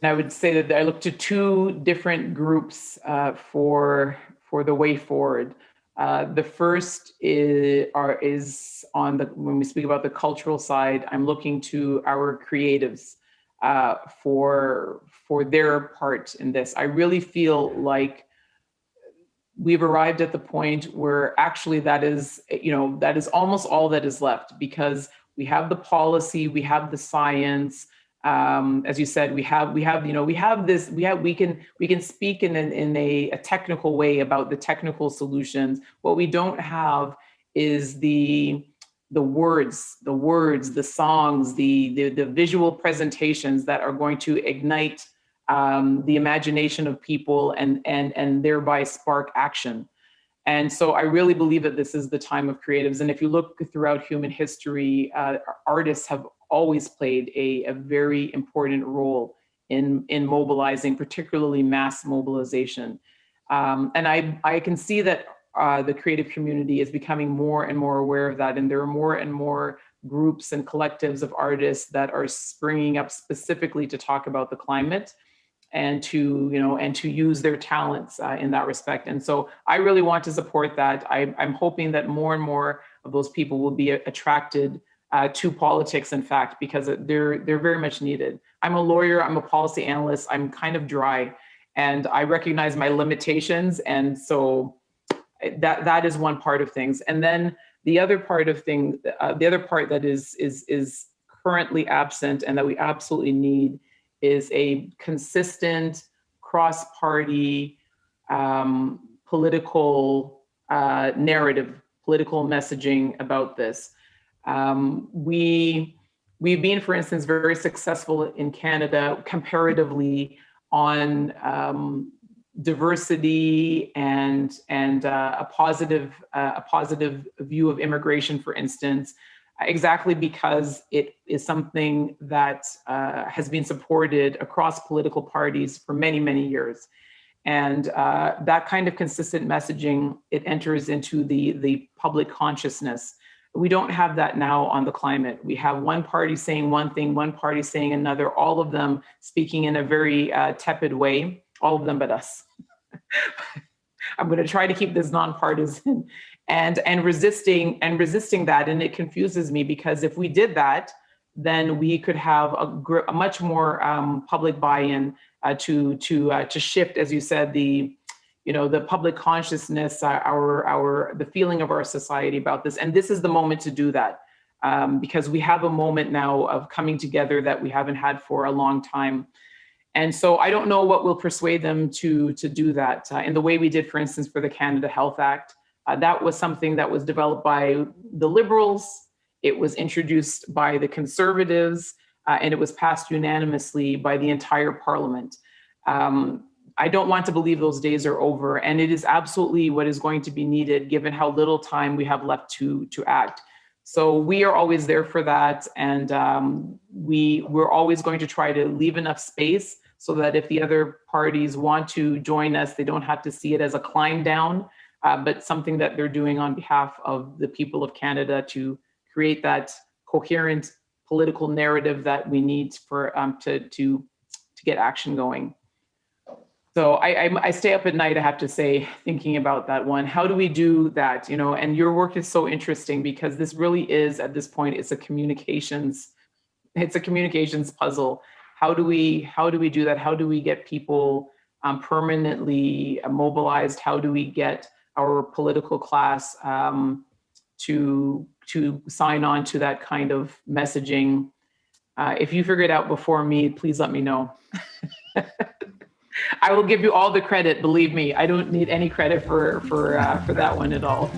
I would say that I look to two different groups for the way forward. The first is on the when we speak about the cultural side. I'm looking to our creatives for their part in this. I really feel like we've arrived at the point where actually that is almost all that is left, because we have the policy, we have the science. As you said, we can speak in a technical way about the technical solutions. What we don't have is the words, the songs, the visual presentations that are going to ignite the imagination of people and thereby spark action. And so I really believe that this is the time of creatives. And if you look throughout human history, artists have always played a very important role in mobilizing, particularly mass mobilization. And I can see that the creative community is becoming more and more aware of that. And there are more and more groups and collectives of artists that are springing up specifically to talk about the climate and to use their talents in that respect. And so I really want to support that. I'm hoping that more and more of those people will be attracted to politics, in fact, because they're very much needed. I'm a lawyer, I'm a policy analyst, I'm kind of dry, and I recognize my limitations. And so that is one part of things. And then the other part that is currently absent and that we absolutely need is a consistent cross-party political narrative, political messaging about this. We've been, for instance, very successful in Canada comparatively on diversity and a positive view of immigration, for instance, exactly because it is something that has been supported across political parties for many, many years. And that kind of consistent messaging, it enters into the public consciousness. We don't have that now on the climate. We have one party saying one thing, one party saying another, all of them speaking in a very tepid way, all of them but us. I'm going to try to keep this nonpartisan and resisting that. And it confuses me, because if we did that, then we could have a much more public buy-in to shift, as you said, the public consciousness, the feeling of our society about this. And this is the moment to do that, because we have a moment now of coming together that we haven't had for a long time. And so I don't know what will persuade them to do that in the way we did, for instance, for the Canada Health Act. That was something that was developed by the Liberals. It was introduced by the Conservatives, and it was passed unanimously by the entire Parliament. I don't want to believe those days are over, and it is absolutely what is going to be needed given how little time we have left to act. So we are always there for that, and we're always going to try to leave enough space so that if the other parties want to join us, they don't have to see it as a climb down, but something that they're doing on behalf of the people of Canada to create that coherent political narrative that we need for to get action going. So I stay up at night, I have to say, thinking about that one. How do we do that? And your work is so interesting, because this really is, at this point, it's a communications puzzle. How do we do that? How do we get people permanently mobilized? How do we get our political class to sign on to that kind of messaging? If you figure it out before me, please let me know. I will give you all the credit. Believe me, I don't need any credit for that one at all.